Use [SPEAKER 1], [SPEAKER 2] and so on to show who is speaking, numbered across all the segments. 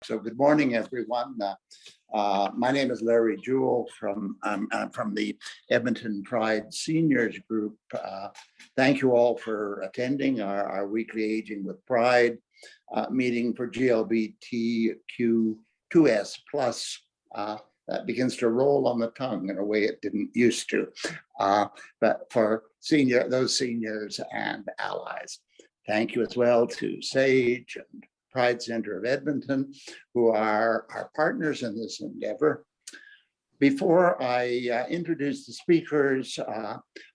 [SPEAKER 1] So good morning, everyone. My name is Larry Jewell I'm from the Edmonton Pride Seniors Group. Thank you all for attending our weekly Aging with Pride meeting for GLBTQ2S+. That begins to roll on the tongue in a way it didn't used to, but for those seniors and allies. Thank you as well to SAGE and Pride Center of Edmonton, who are our partners in this endeavor. Before I introduce the speakers,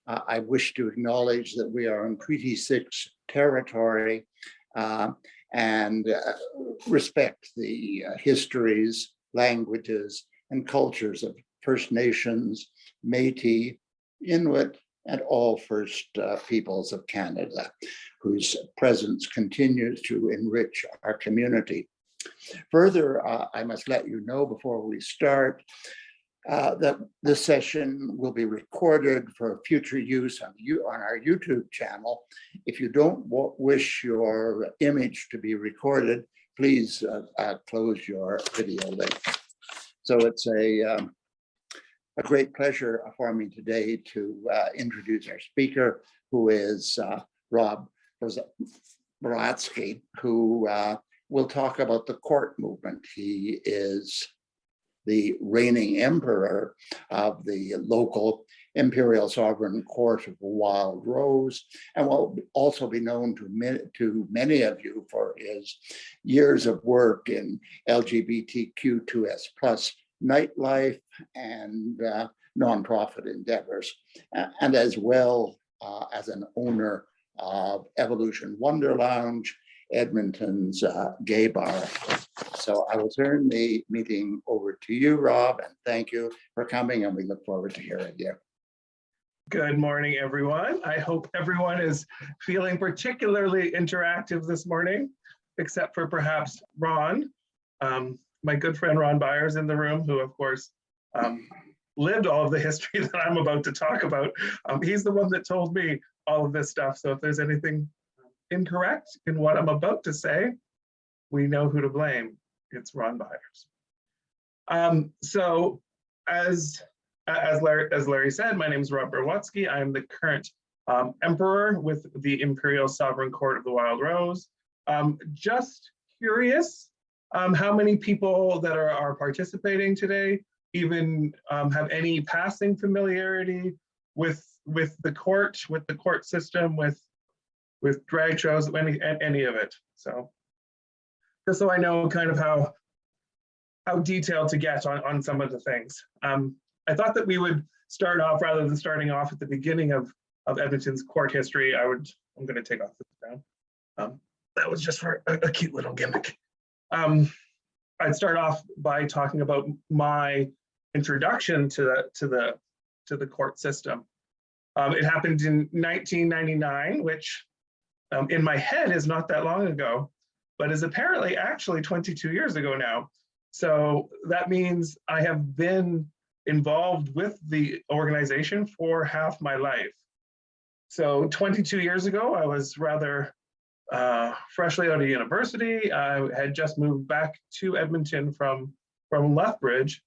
[SPEAKER 1] I wish to acknowledge that we are in Treaty 6 territory and respect the histories, languages, and cultures of First Nations, Métis, Inuit, and all First Peoples of Canada, whose presence continues to enrich our community. Further, I must let you know before we start that this session will be recorded for future use on our YouTube channel. If you don't wish your image to be recorded, please close your video link. So it's a great pleasure for me today to introduce our speaker, who is Rob Browatzke, who will talk about the court movement. He is the reigning emperor of the local Imperial Sovereign Court of the Wild Rose, and will also be known to many of you for his years of work in LGBTQ2S+ nightlife and nonprofit endeavors, and as well as an owner of Evolution Wonderlounge, Edmonton's gay bar. So I will turn the meeting over to you, Rob, and thank you for coming, and we look forward to hearing you.
[SPEAKER 2] Good morning, everyone. I hope everyone is feeling particularly interactive this morning, except for perhaps Ron. My good friend Ron Byers in the room, who of course lived all of the history that I'm about to talk about. He's the one that told me all of this stuff. So if there's anything incorrect in what I'm about to say, we know who to blame. It's Ron Byers. So as Larry said, my name is Rob Browatzke. I am the current emperor with the Imperial Sovereign Court of the Wild Rose. Just curious how many people that are participating today even have any passing familiarity with the court system, with drag shows, any of it. So just so I know kind of how detailed to get on some of the things. I thought that we would start off, rather than starting off at the beginning of Edmonton's court history, I'm going to take off this down. That was just for a cute little gimmick. I'd start off by talking about my introduction to the court system. It happened in 1999, which in my head is not that long ago, but is apparently actually 22 years ago now. So that means I have been involved with the organization for half my life. So 22 years ago, I was rather freshly out of university. I had just moved back to Edmonton from Lethbridge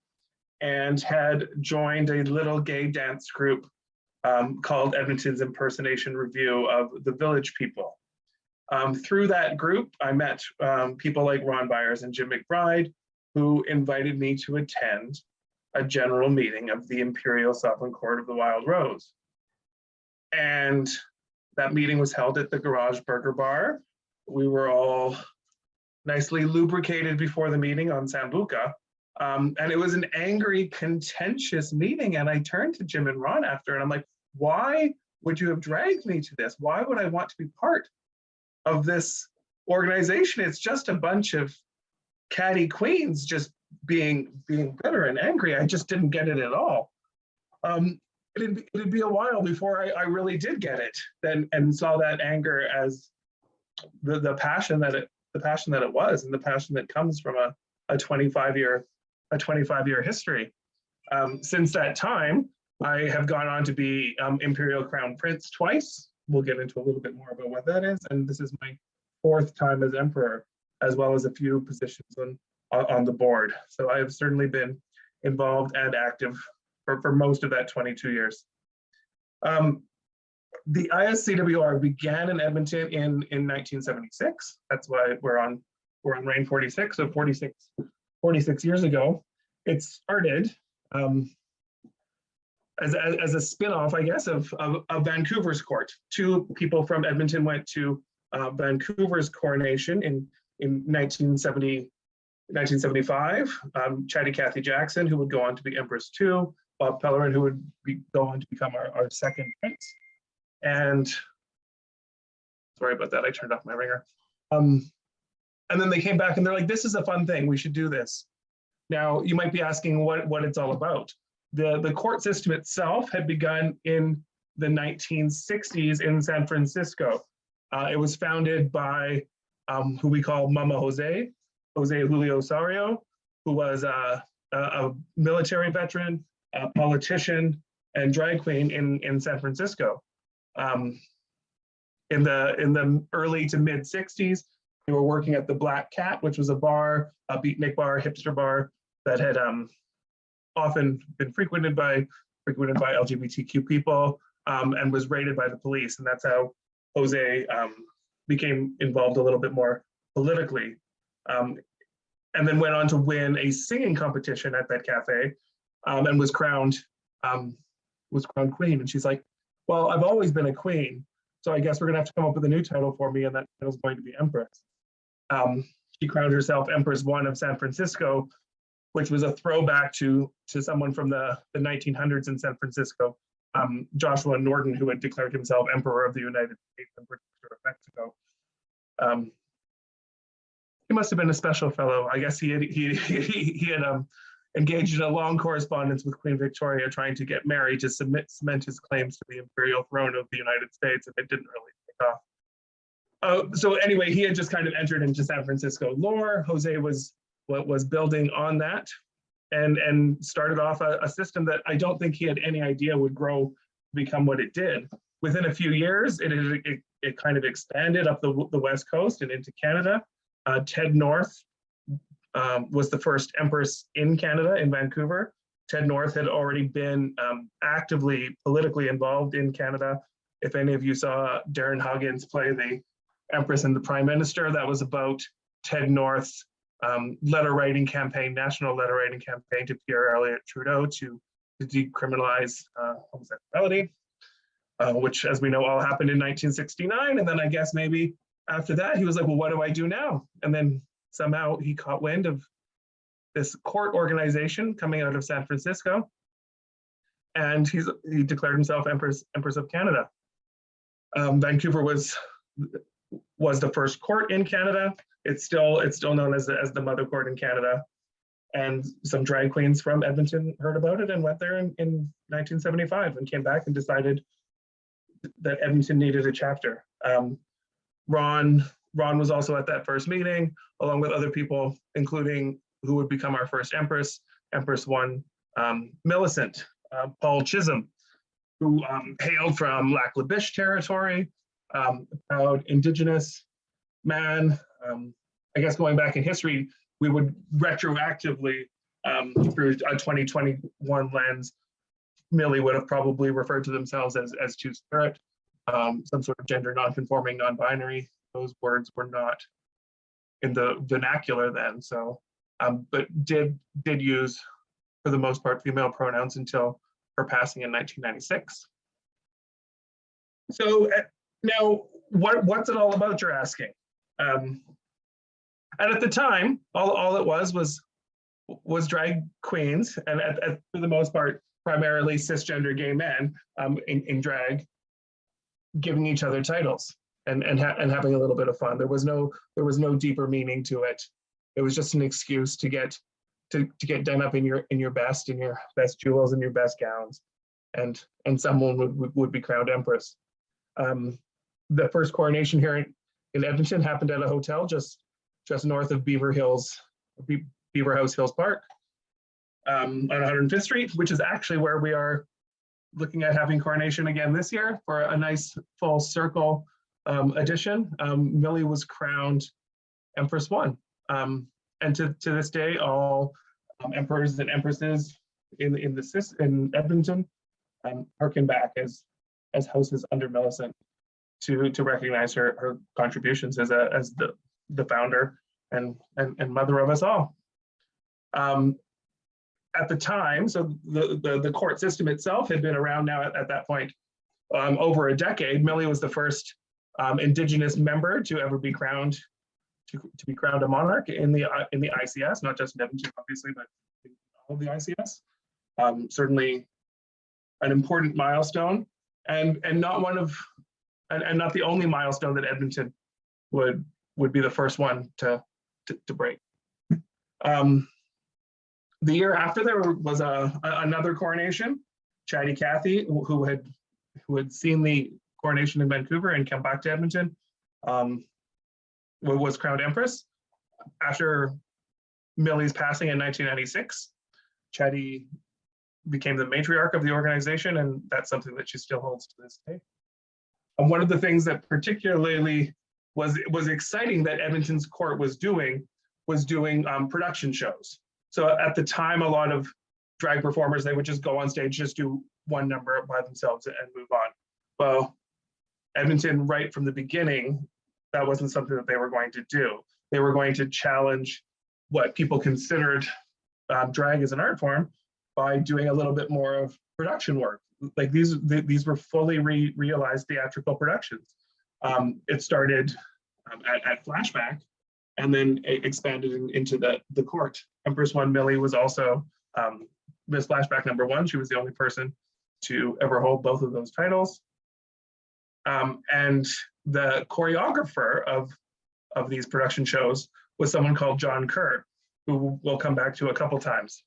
[SPEAKER 2] and had joined a little gay dance group called Edmonton's Impersonation Review of the Village People. Through that group, I met people like Ron Byers and Jim McBride, who invited me to attend a general meeting of the Imperial Sovereign Court of the Wild Rose. And that meeting was held at the Garage Burger Bar. We were all nicely lubricated before the meeting on Sambuca. And it was an angry, contentious meeting. And I turned to Jim and Ron after, and I'm like, why would you have dragged me to this? Why would I want to be part of this organization? It's just a bunch of catty queens just being bitter and angry. I just didn't get it at all. It'd be a while before I really did get it, and saw that anger as the passion that it was, and the passion that comes from a 25-year history. Since that time, I have gone on to be Imperial Crown Prince twice. We'll get into a little bit more about what that is, and this is my 4th time as emperor, as well as a few positions on the board. So I have certainly been involved and active for most of that 22 years. The ISCWR began in Edmonton in 1976. That's why we're on reign 46, so 46 years ago. It started as a spin-off, I guess, of Vancouver's court. Two people from Edmonton went to Vancouver's coronation in 1975. Chatty Cathy Jackson, who would go on to be Empress 2, Bob Pellerin, who would go on to become our second prince. And sorry about that, I turned off my ringer. And then they came back and they're like, this is a fun thing, we should do this. Now, you might be asking what it's all about. The court system itself had begun in the 1960s in San Francisco. It was founded by who we call Mama Jose Julio Osorio, who was a military veteran, a politician, and drag queen in San Francisco. In the early to mid 60s, they were working at the Black Cat, which was a bar, a beatnik bar, hipster bar that had often been frequented by LGBTQ people, and was raided by the police. And that's how Jose became involved a little bit more politically, and then went on to win a singing competition at that cafe, and was crowned queen. And she's like, well, I've always been a queen, so I guess we're gonna have to come up with a new title for me, and that title is going to be Empress. She crowned herself Empress 1 of San Francisco, which was a throwback to someone from the 1900s in San Francisco, Joshua Norton, who had declared himself Emperor of the United States and Protector of Mexico. He must have been a special fellow. I guess he had engaged in a long correspondence with Queen Victoria, trying to get married to cement his claims to the imperial throne of the United States, and it didn't really take off. So anyway, he had just kind of entered into San Francisco lore. Jose was building on that, and started off a system that I don't think he had any idea would grow to become what it did. Within a few years, it kind of expanded up the West Coast and into Canada. Ted North was the first empress in Canada, in Vancouver. Ted North had already been actively politically involved in Canada. If any of you saw Darren Huggins play the Empress and the Prime Minister, that was about Ted North's letter writing campaign, national letter writing campaign to Pierre Elliott Trudeau to decriminalize homosexuality, which, as we know, all happened in 1969. And then I guess maybe after that, he was like, well, what do I do now? And then somehow he caught wind of this court organization coming out of San Francisco, and he declared himself Empress of Canada. Vancouver was the first court in Canada. It's still known as the Mother Court in Canada. And some drag queens from Edmonton heard about it and went there in 1975 and came back and decided that Edmonton needed a chapter. Ron was also at that first meeting, along with other people, including who would become our first Empress, Empress 1, Millicent, Paul Chisholm, who hailed from Lac La Biche territory, a proud Indigenous man. I guess going back in history, we would retroactively, through a 2021 lens, Millie would have probably referred to themselves as Two-Spirit, some sort of gender non-conforming, non-binary. Those words were not in the vernacular then, so, but did use, for the most part, female pronouns until her passing in 1996. So now, what's it all about, you're asking? And at the time, all it was drag queens, and for the most part, primarily cisgender gay men in drag, giving each other titles and having a little bit of fun. There was no deeper meaning to it. It was just an excuse to get done up in your best jewels and your best gowns, and someone would be crowned empress. The first coronation here in Edmonton happened at a hotel just north of Beaver House Hills Park, on 105th Street, which is actually where we are looking at having coronation again this year for a nice full circle edition. Millie was crowned Empress 1. and to this day, all emperors and empresses in Edmonton harken back as houses under Millicent to recognize her contributions as the founder and mother of us all. At the time, so the court system itself had been around now at that point over a decade. Millie was the first Indigenous member to ever be crowned to be crowned a monarch in the ICS, not just in Edmonton, obviously, but in all of the ICS. Certainly an important milestone, and not one of and not the only milestone that Edmonton would be the first one to break. The year after, there was another coronation. Chatty Cathy, who had seen the coronation in Vancouver and come back to Edmonton, was crowned empress. After Millie's passing in 1996, Chatty became the matriarch of the organization, and that's something that she still holds to this day. And one of the things that particularly was exciting that Edmonton's court was doing production shows. So at the time, a lot of drag performers, they would just go on stage, just do one number by themselves and move on. Well, Edmonton, right from the beginning, that wasn't something that they were going to do. They were going to challenge what people considered drag as an art form by doing a little bit more of production work. Like these were fully realized theatrical productions. It started at Flashback, and then it expanded into the court. Empress One Millie was also Miss Flashback #1. She was the only person to ever hold both of those titles. And the choreographer of these production shows was someone called John Kerr, who we'll come back to a couple times.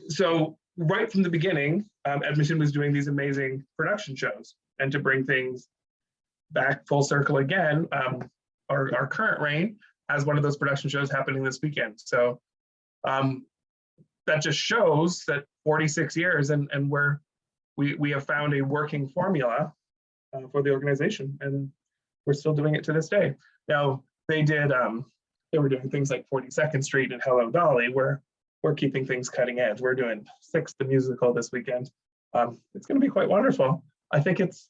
[SPEAKER 2] So right from the beginning, Edmonton was doing these amazing production shows. And to bring things back full circle again, our current reign has one of those production shows happening this weekend. So that just shows that 46 years and we have found a working formula for the organization, and we're still doing it to this day. Now they were doing things like 42nd Street and Hello Dolly. We're keeping things cutting edge. We're doing Six the Musical this weekend. It's going to be quite wonderful. I think it's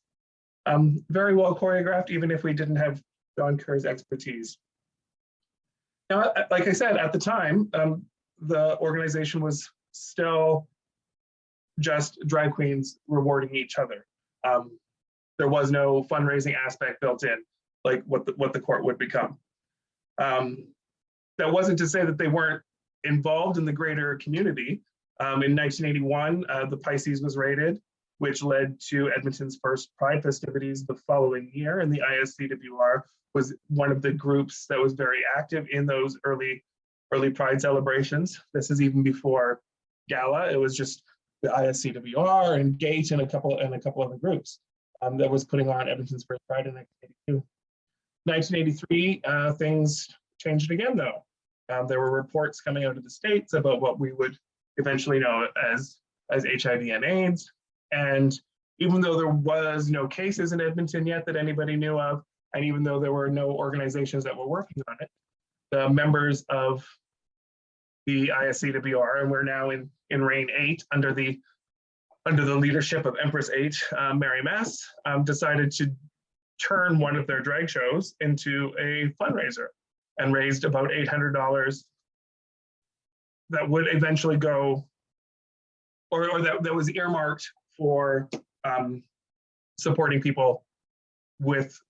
[SPEAKER 2] very well choreographed, even if we didn't have John Kerr's expertise. Now, like I said, at the time, the organization was still just drag queens rewarding each other. There was no fundraising aspect built in, like what the court would become. That wasn't to say that they weren't involved in the greater community. In 1981, the Pisces was raided, which led to Edmonton's first Pride festivities the following year, and the ISCWR was one of the groups that was very active in those early Pride celebrations. This is even before Gala. It was just the ISCWR and Gate and a couple other groups that was putting on Edmonton's first Pride in 1982. 1983, things changed again, though. There were reports coming out of the States about what we would eventually know as HIV and AIDS. And even though there was no cases in Edmonton yet that anybody knew of, and even though there were no organizations that were working on it, the members of the ISCWR, and we're now in Reign 8 under the leadership of Empress 8, Mary Mess, decided to turn one of their drag shows into a fundraiser and raised about $800 that would eventually go, or that was earmarked for supporting people with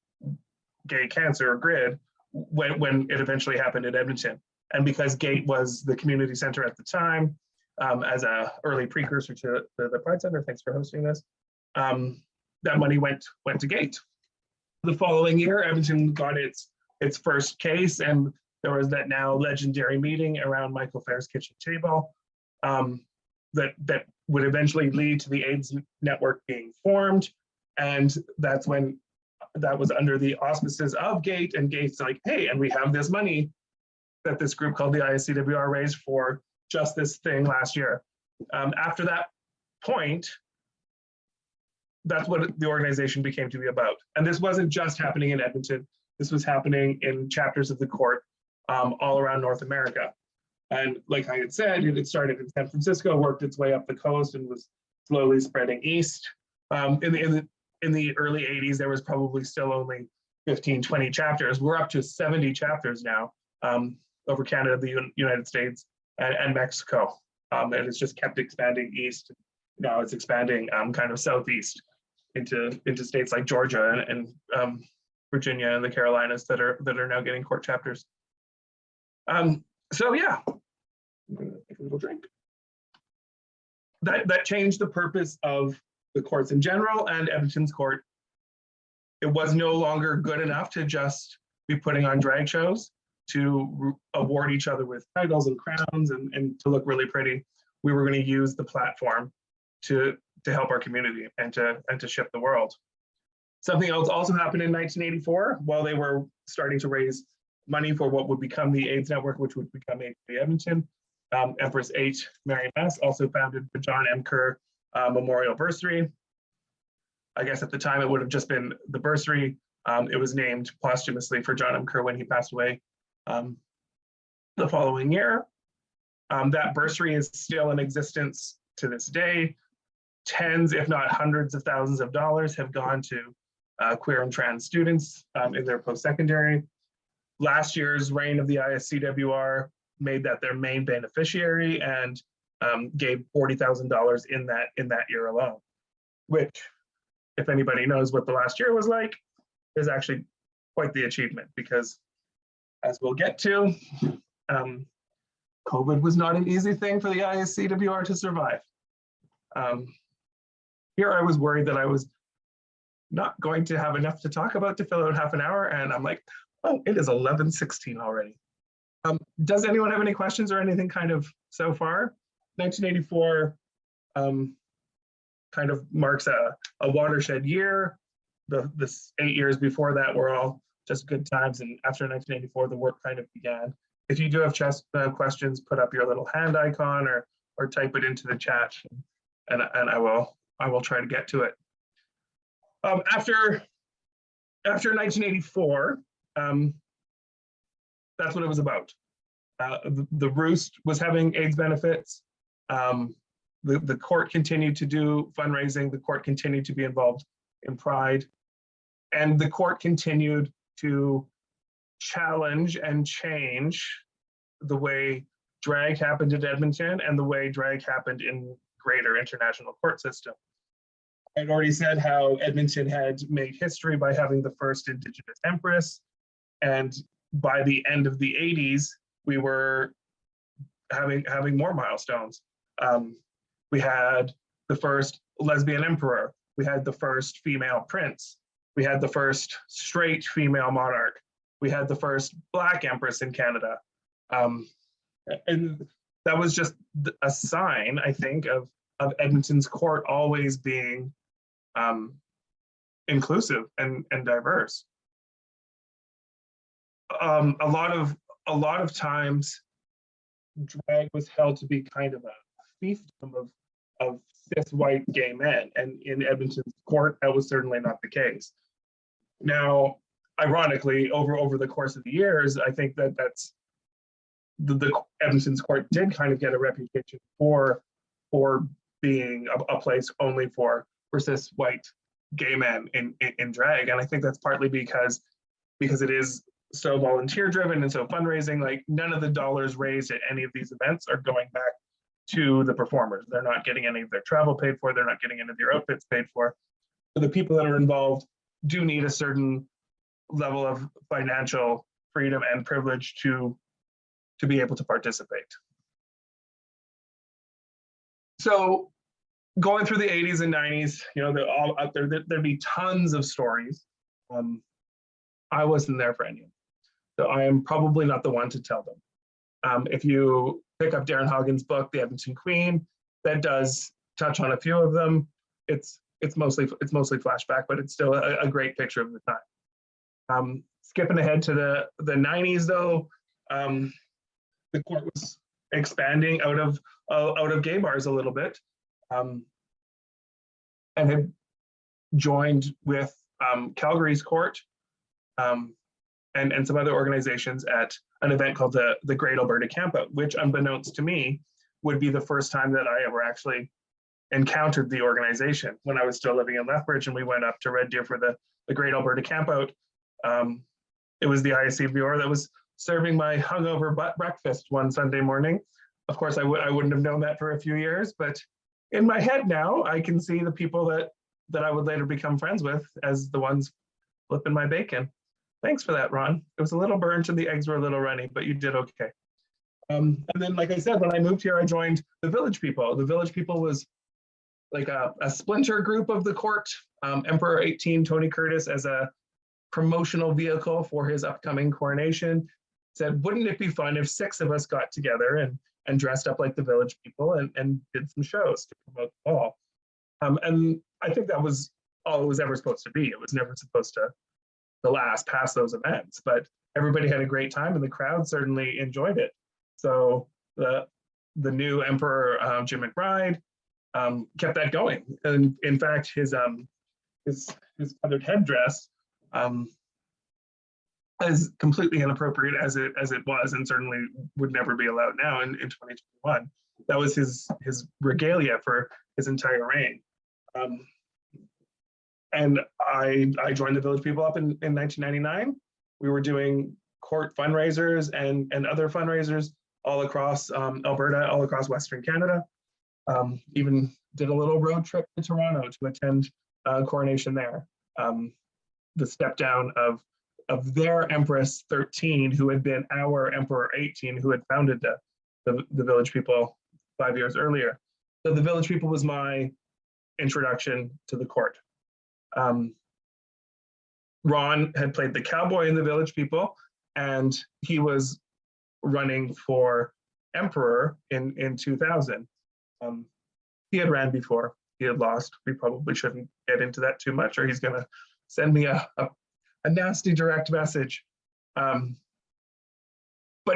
[SPEAKER 2] gay cancer or GRID when it eventually happened in Edmonton. And because Gate was the community center at the time, as an early precursor to the Pride Center, thanks for hosting this, that money went to Gate. The following year, Edmonton got its first case, and there was that now legendary meeting around Michael Fair's kitchen table that would eventually lead to the AIDS network being formed. And that's when that was under the auspices of Gate, and Gate's like, hey, and we have this money that this group called the ISCWR raised for just this thing last year. After that point, that's what the organization became to be about. And this wasn't just happening in Edmonton. This was happening in chapters of the court all around North America. And like I had said, it started in San Francisco, worked its way up the coast, and was slowly spreading east. In the early 80s, there was probably still only 15, 20 chapters. We're up to 70 chapters now, over Canada, the United States, and Mexico. And it's just kept expanding east. Now it's expanding kind of southeast into states like Georgia and Virginia and the Carolinas that are now getting court chapters. So yeah, I'm gonna take a little drink. That changed the purpose of the courts in general and Edmonton's court. It was no longer good enough to just be putting on drag shows to award each other with titles and crowns and to look really pretty. We were going to use the platform to help our community and to shift the world. Something else also happened in 1984 while they were starting to raise money for what would become the AIDS Network, which would become HIV Edmonton. Empress H. Mary Mess also founded the John M. Kerr Memorial Bursary. I guess at the time it would have just been the Bursary. It was named posthumously for John M. Kerr when he passed away the following year. That bursary is still in existence to this day. Tens, if not hundreds of thousands of dollars have gone to queer and trans students in their post-secondary. Last year's reign of the ISCWR made that their main beneficiary and gave $40,000 in that year alone, which, if anybody knows what the last year was like, is actually quite the achievement, because as we'll get to, COVID was not an easy thing for the ISCWR to survive. Here I was worried that I was not going to have enough to talk about to fill out half an hour, and I'm like, oh, it is 11:16 already. Does anyone have any questions or anything kind of so far? 1984 kind of marks a watershed year. The 8 years before that were all just good times, and after 1984, the work kind of began. If you do have questions, put up your little hand icon or type it into the chat, and I will try to get to it. After 1984, that's what it was about. The Roost was having AIDS benefits. The court continued to do fundraising. The court continued to be involved in Pride. And the court continued to challenge and change the way drag happened in Edmonton and the way drag happened in greater international court system. I'd already said how Edmonton had made history by having the first Indigenous Empress. And by the end of the 80s, we were having more milestones. We had the first lesbian emperor. We had the first female prince. We had the first straight female monarch. We had the first Black empress in Canada. And that was just a sign, I think, of Edmonton's court always being inclusive and diverse. A lot of times, drag was held to be kind of a fiefdom of cis white gay men, and in Edmonton's court, that was certainly not the case. Now, ironically, over the course of the years, I think that's the Edmonton's court did kind of get a reputation for being a place only for cis white gay men in drag, and I think that's partly because it is so volunteer driven and so fundraising. Like, none of the dollars raised at any of these events are going back to the performers. They're not getting any of their travel paid for. They're not getting any of their outfits paid for. So the people that are involved do need a certain level of financial freedom and privilege to be able to participate. So going through the 80s and 90s, they're all out there. There'd be tons of stories. I wasn't there for any of them, so I am probably not the one to tell them. If you pick up Darren Haugen's book, The Edmonton Queen, that does touch on a few of them. It's mostly flashback, but it's still a great picture of the time. Skipping ahead to the 90s, though, the court was expanding out of gay bars a little bit, and had joined with Calgary's court, and some other organizations at an event called the Great Alberta Campout, which unbeknownst to me would be the first time that I ever actually encountered the organization when I was still living in Lethbridge, and we went up to Red Deer for the Great Alberta Campout. It was the ISCVR that was serving my hungover breakfast one Sunday morning. Of course, I wouldn't have known that for a few years, but in my head now, I can see the people that I would later become friends with as the ones flipping my bacon. Thanks for that, Ron. It was a little burnt and the eggs were a little runny, but you did okay. And then, like I said, when I moved here, I joined the Village People. The Village People was like a splinter group of the court. Emperor 18, Tony Curtis, as a promotional vehicle for his upcoming coronation, said, wouldn't it be fun if 6 of us got together and dressed up like the Village People and did some shows to promote the ball. And I think that was all it was ever supposed to be. It was never supposed to last past those events, but everybody had a great time and the crowd certainly enjoyed it. So the new Emperor, Jim McBride, kept that going. And in fact, his feathered headdress, as completely inappropriate as it was, and certainly would never be allowed now in 2021. That was his regalia for his entire reign. And I joined the Village People up in 1999. We were doing court fundraisers and other fundraisers all across Alberta, all across Western Canada. Even did a little road trip to Toronto to attend coronation there. The step down of their Empress 13, who had been our Emperor 18, who had founded the Village People 5 years earlier. So the Village People was my introduction to the court. Ron had played the cowboy in the Village People, and he was running for emperor in 2000. He had ran before, he had lost. We probably shouldn't get into that too much, or he's gonna send me a nasty direct message. But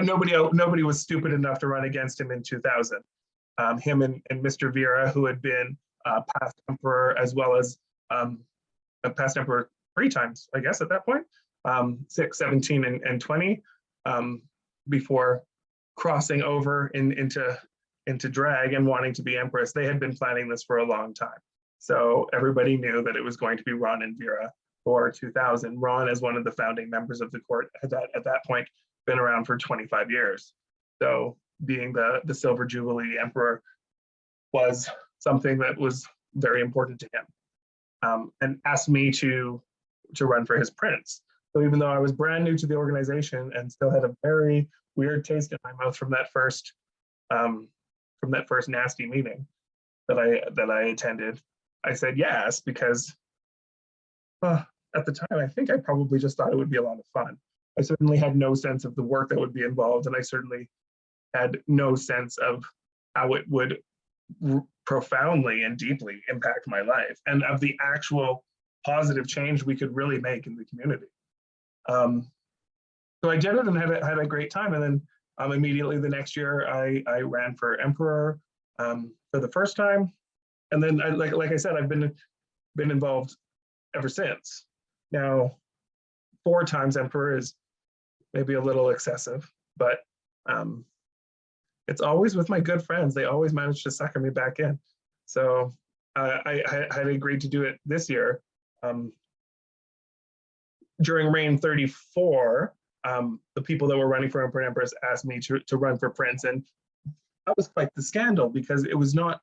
[SPEAKER 2] nobody was stupid enough to run against him in 2000. Him and Mr. Vera, who had been past emperor, as well as a past emperor 3 times, I guess, at that point, 6, 17, and 20, before crossing over into drag and wanting to be empress. They had been planning this for a long time. So everybody knew that it was going to be Ron and Vera for 2000. Ron, as one of the founding members of the court, had at that point been around for 25 years. So being the Silver Jubilee Emperor was something that was very important to him, and asked me to run for his prince. So even though I was brand new to the organization and still had a very weird taste in my mouth from that first nasty meeting that I attended, I said yes, because at the time, I think I probably just thought it would be a lot of fun. I certainly had no sense of the work that would be involved, and I certainly had no sense of how it would profoundly and deeply impact my life, and of the actual positive change we could really make in the community. So I did it and had a great time. And then immediately the next year, I ran for emperor for the first time. And then, like I said, I've been involved ever since. Now, 4 times emperor is maybe a little excessive, but it's always with my good friends. They always manage to sucker me back in. So I had agreed to do it this year. During reign 34, the people that were running for emperor and empress asked me to run for prince, and that was quite the scandal, because it was not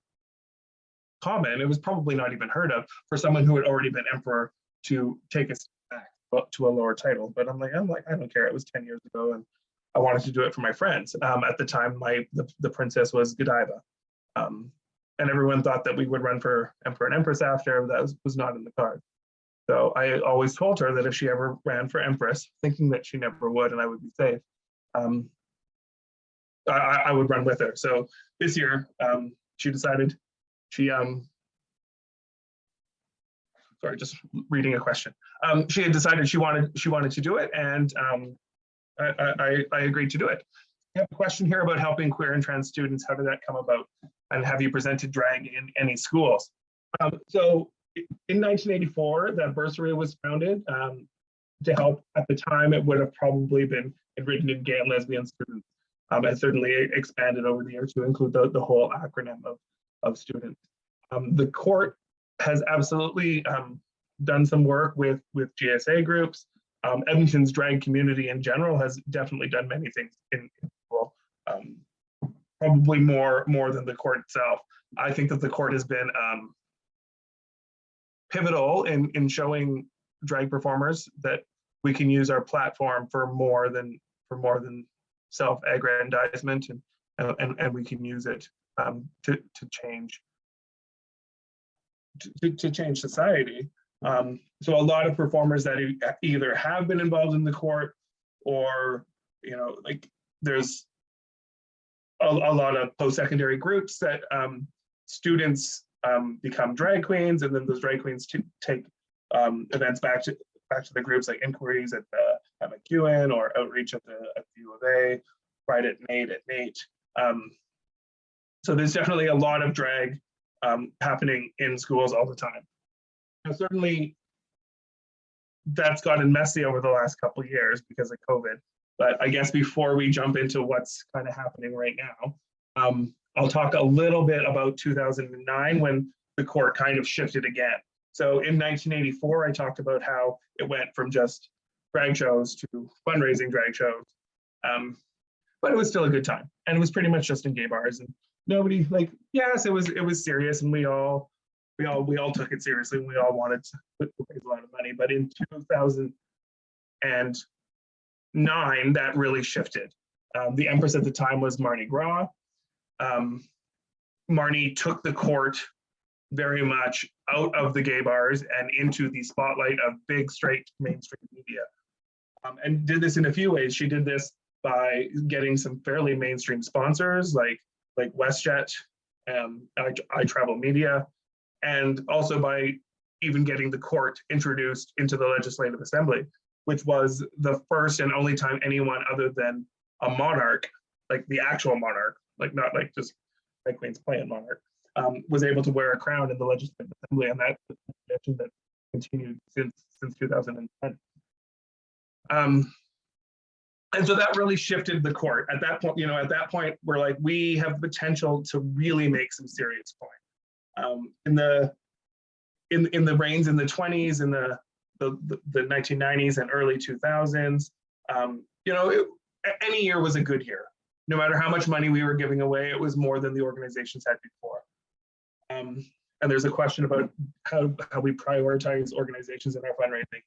[SPEAKER 2] common. It was probably not even heard of for someone who had already been emperor to take a step back to a lower title. But I'm like, I don't care. It was 10 years ago, and I wanted to do it for my friends. At the time, the princess was Godiva, and everyone thought that we would run for emperor and empress after. That was not in the cards. So I always told her that if she ever ran for empress, thinking that she never would and I would be safe, I would run with her. So this year, she decided sorry, just reading a question. She had decided she wanted to do it, and I agreed to do it. I have a question here about helping queer and trans students. How did that come about? And have you presented drag in any schools? So in 1984, that Bursary was founded. to help. At the time, it would have probably been written in gay and lesbian students. Has certainly expanded over the years to include the whole acronym of students. The court has absolutely done some work with GSA groups. Edmonton's drag community in general has definitely done many things in school, probably more than the court itself. I think that the court has been pivotal in showing drag performers that we can use our platform for more than self-aggrandizement, and we can use it to change society. So a lot of performers that either have been involved in the court, or like there's a lot of post-secondary groups that students become drag queens, and then those drag queens take events back to the groups, like inquiries at McEwen or outreach at the U of A, Pride at NATE. So there's definitely a lot of drag happening in schools all the time. Now, certainly that's gotten messy over the last couple of years because of COVID. But I guess before we jump into what's kind of happening right now, I'll talk a little bit about 2009 when the court kind of shifted again. So in 1984, I talked about how it went from just drag shows to fundraising drag shows. But it was still a good time. And it was pretty much just in gay bars. And nobody, like, yes, it was serious, and we all took it seriously, and we all wanted to raise a lot of money. But in 2009, that really shifted. The Empress at the time was Marnie Gras. Marnie took the court very much out of the gay bars and into the spotlight of big, straight mainstream media, and did this in a few ways. She did this by getting some fairly mainstream sponsors like WestJet, I Travel Media, and also by even getting the court introduced into the Legislative Assembly, which was the first and only time anyone other than a monarch, like the actual monarch, like not like just drag queens playing monarch, was able to wear a crown in the Legislative Assembly, and that's a tradition that continued since 2010. And so that really shifted the court. At that point, we're like, we have potential to really make some serious point. In the reigns in the 20s, in the 1990s and early 2000s, any year was a good year. No matter how much money we were giving away, it was more than the organizations had before. And there's a question about how we prioritize organizations in our fundraising.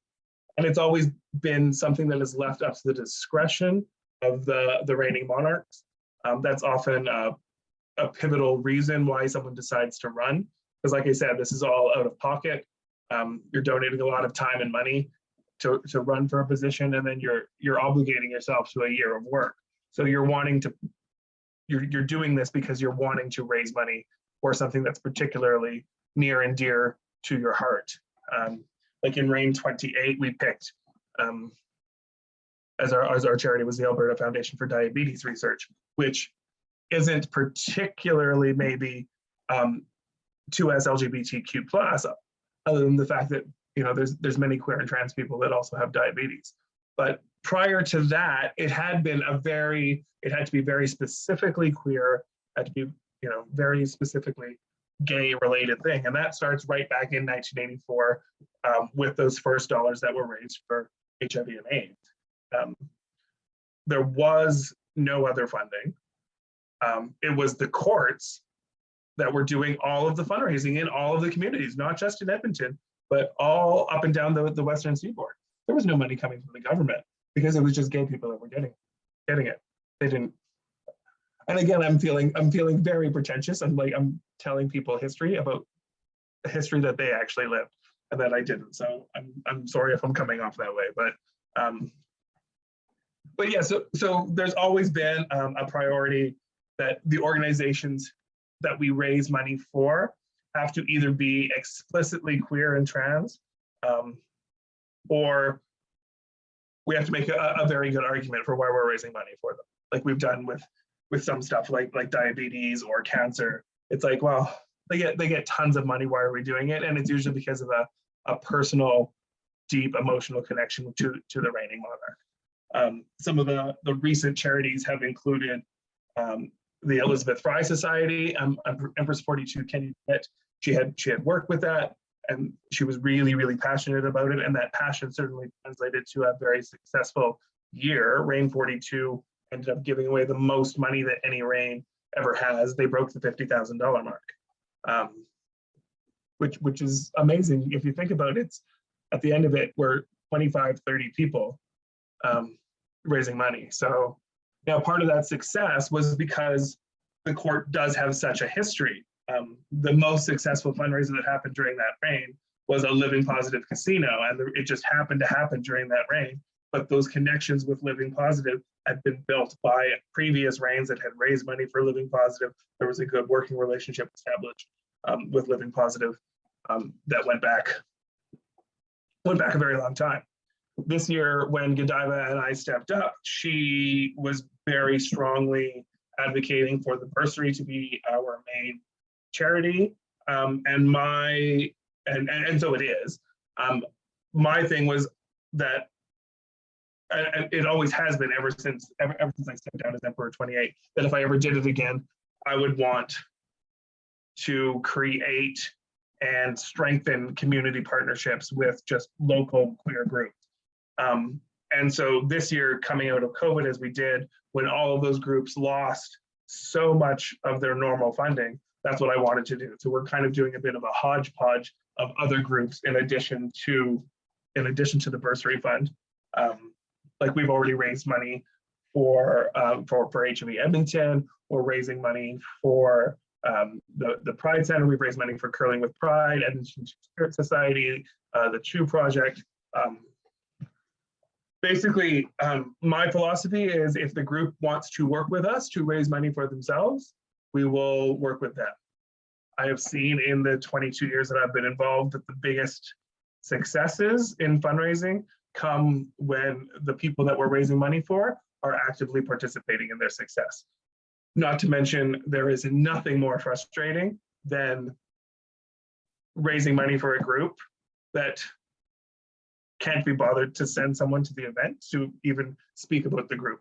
[SPEAKER 2] And it's always been something that is left up to the discretion of the reigning monarchs. That's often a pivotal reason why someone decides to run. Because like I said, this is all out of pocket. You're donating a lot of time and money to run for a position, and then you're obligating yourself to a year of work. So you're doing this because you're wanting to raise money for something that's particularly near and dear to your heart. Like in Reign 28, we picked as our charity was the Alberta Foundation for Diabetes Research, which isn't particularly maybe to us LGBTQ plus, other than the fact that there's many queer and trans people that also have diabetes. But prior to that, it had to be very specifically queer, had to be very specifically gay related thing, and that starts right back in 1984 with those first dollars that were raised for HIV and AIDS. There was no other funding. It was the courts that were doing all of the fundraising in all of the communities, not just in Edmonton, but all up and down the Western Seaboard. There was no money coming from the government because it was just gay people that were getting it. They didn't. And again, I'm feeling very pretentious. I'm telling people history about the history that they actually lived and that I didn't. So I'm sorry if I'm coming off that way, but yeah. So there's always been a priority that the organizations that we raise money for have to either be explicitly queer and trans, or we have to make a very good argument for why we're raising money for them, like we've done with some stuff like diabetes or cancer. It's like, well, they get tons of money. Why are we doing it? And it's usually because of a personal deep emotional connection to the reigning monarch. Some of the recent charities have included the Elizabeth Fry Society, Empress 42 Kenya. She had worked with that, and she was really, really passionate about it, and that passion certainly translated to a very successful year. Reign 42 ended up giving away the most money that any reign ever has. They broke the $50,000 mark, which is amazing if you think about it. At the end of it, we're 25, 30 people raising money. So now part of that success was because the court does have such a history. The most successful fundraiser that happened during that reign was a Living Positive casino, and it just happened to happen during that reign. But those connections with Living Positive had been built by previous reigns that had raised money for Living Positive. There was a good working relationship established with Living Positive that went back a very long time. This year, when Godiva and I stepped up, she was very strongly advocating for the Bursary to be our main charity, and so it is. My thing was that, and it always has been ever since I stepped down as Emperor 28, that if I ever did it again, I would want to create and strengthen community partnerships with just local queer groups. And so this year, coming out of COVID as we did, when all of those groups lost so much of their normal funding, that's what I wanted to do. So we're kind of doing a bit of a hodgepodge of other groups in addition to the Bursary Fund. Like we've already raised money for HME Edmonton. We're raising money for the Pride Center. We've raised money for Curling with Pride, Edmonton Spirit Society, the True Project. Basically, my philosophy is if the group wants to work with us to raise money for themselves, we will work with them. I have seen in the 22 years that I've been involved that the biggest successes in fundraising come when the people that we're raising money for are actively participating in their success. Not to mention, there is nothing more frustrating than raising money for a group that can't be bothered to send someone to the event to even speak about the group.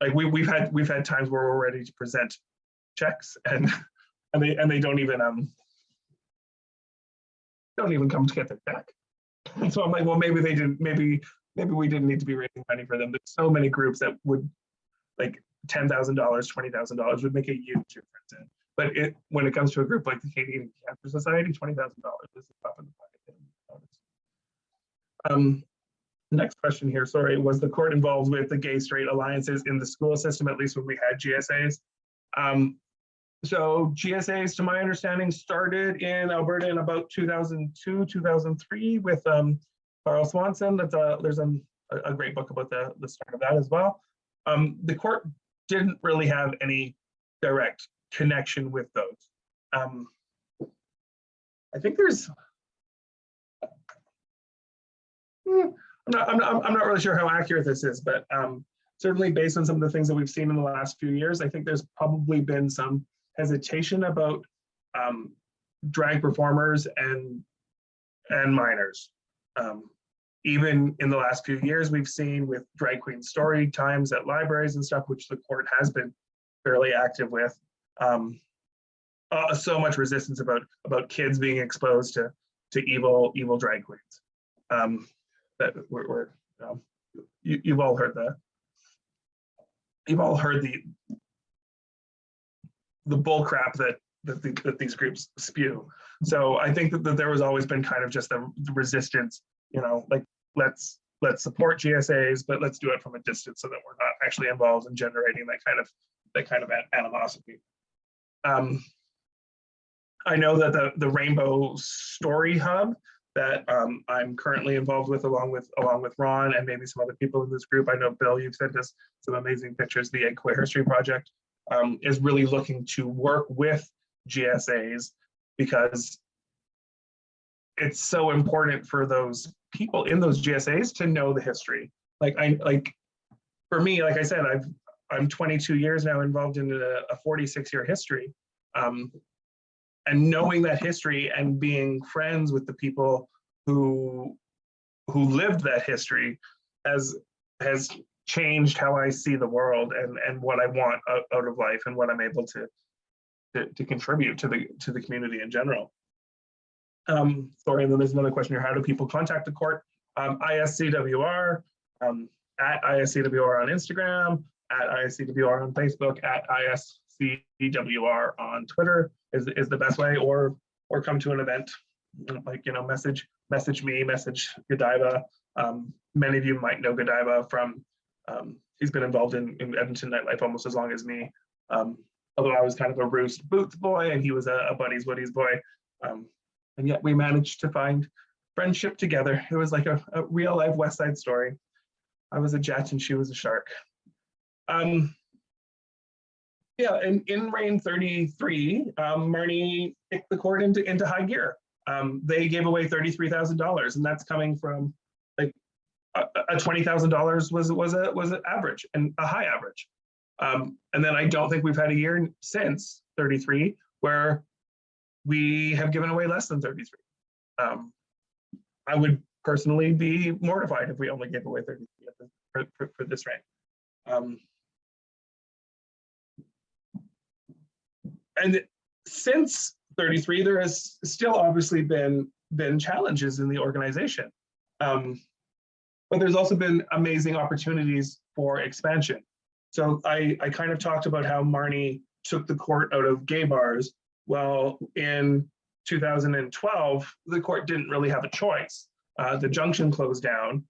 [SPEAKER 2] Like we've had times where we're ready to present checks and they don't even come to get their check. And so I'm like, well, maybe we didn't need to be raising money for them. There's so many groups that would, like, $10,000, $20,000 would make a huge difference. But when it comes to a group like the Canadian Cancer Society, $20,000 is a drop in the pocket. Next question here, sorry, was the court involved with the gay straight alliances in the school system, at least when we had GSAs? So GSAs, to my understanding, started in Alberta in about 2002, 2003 with Carl Swanson. There's a great book about the start of that as well. The court didn't really have any direct connection with those. I think there's, I'm not really sure how accurate this is, but certainly based on some of the things that we've seen in the last few years, I think there's probably been some hesitation about drag performers and minors. Even in the last few years, we've seen with drag queen story times at libraries and stuff, which the court has been fairly active with, so much resistance about kids being exposed to evil drag queens. That you've all heard the bull crap that these groups spew. So I think that there was always been kind of just the resistance, like let's support GSAs, but let's do it from a distance so that we're not actually involved in generating that kind of animosity. I know that the Rainbow Story Hub that I'm currently involved with, along with Ron and maybe some other people in this group. I know, Bill, you've sent us some amazing pictures. The Egg Queer History Project is really looking to work with GSAs because it's so important for those people in those GSAs to know the history. For me, like I said, I'm 22 years now involved in a 46-year history. And knowing that history and being friends with the people who lived that history has changed how I see the world and what I want out of life and what I'm able to contribute to the community in general. Sorry, and then there's another question here. How do people contact the court? ISCWR, at ISCWR on Instagram, at ISCWR on Facebook, at ISCWR on Twitter is the best way, or come to an event. Like, message me, message Godiva. Many of you might know Godiva from, he's been involved in Edmonton nightlife almost as long as me. Although I was kind of a Roost Boots boy and he was a Buddies Woodies boy. And yet we managed to find friendship together. It was like a real life West Side Story. I was a jet and she was a shark. Yeah, in Reign 33, Marnie kicked the court into high gear. They gave away $33,000, and that's coming from like a $20,000 was an average and a high average. And then I don't think we've had a year since 33 where we have given away less than 33. I would personally be mortified if we only gave away 33 for this rank. And since 33, there has still obviously been challenges in the organization. But there's also been amazing opportunities for expansion. So I kind of talked about how Marnie took the court out of gay bars. Well, in 2012, the court didn't really have a choice. The Junction closed down,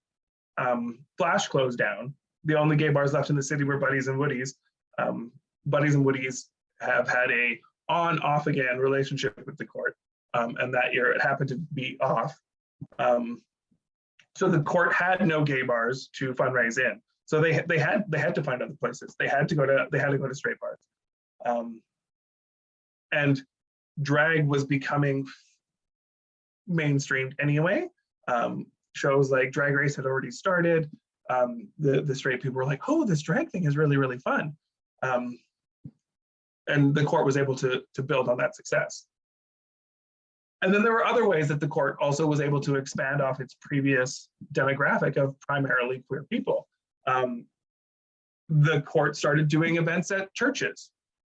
[SPEAKER 2] Flash closed down. The only gay bars left in the city were Buddies and Woodies. Buddies and Woodies have had a on-off again relationship with the court, and that year it happened to be off. So the court had no gay bars to fundraise in. So they had to find other places. They had to go to straight bars. And drag was becoming mainstreamed anyway. Shows like Drag Race had already started. The straight people were like, oh, this drag thing is really, really fun. And the court was able to build on that success. And then there were other ways that the court also was able to expand off its previous demographic of primarily queer people. The court started doing events at churches.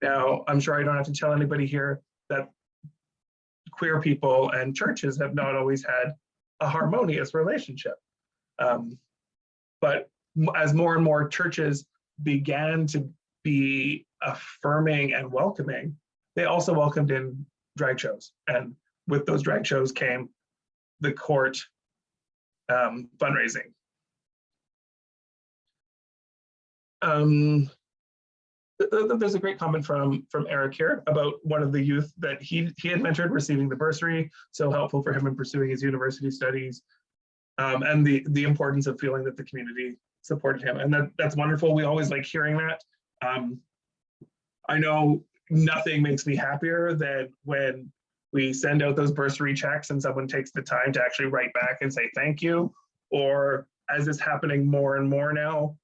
[SPEAKER 2] Now, I'm sure I don't have to tell anybody here that queer people and churches have not always had a harmonious relationship. But as more and more churches began to be affirming and welcoming, they also welcomed in drag shows. And with those drag shows came the court fundraising. There's a great comment from Eric here about one of the youth that he had mentored receiving the bursary, so helpful for him in pursuing his university studies, and the importance of feeling that the community supported him. And that's wonderful. We always like hearing that. I know nothing makes me happier than when we send out those bursary checks and someone takes the time to actually write back and say thank you, or as is happening more and more now,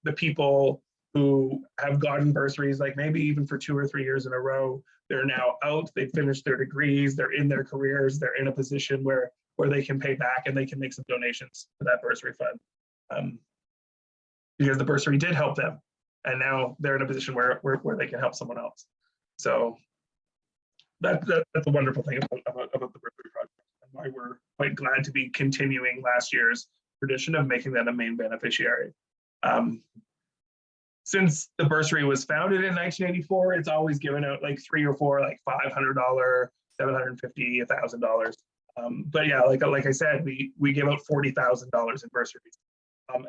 [SPEAKER 2] the people who have gotten bursaries, like maybe even for 2 or 3 years in a row, they're now out, they've finished their degrees, they're in their careers, they're in a position where they can pay back and they can make some donations to that bursary fund. Because the bursary did help them, and now they're in a position where they can help someone else. So that's a wonderful thing about the bursary project, and why we're quite glad to be continuing last year's tradition of making that a main beneficiary. Since the bursary was founded in 1984, it's always given out like 3 or 4, like $500, $750, $1,000. But yeah, like I said, we give out $40,000 in bursaries.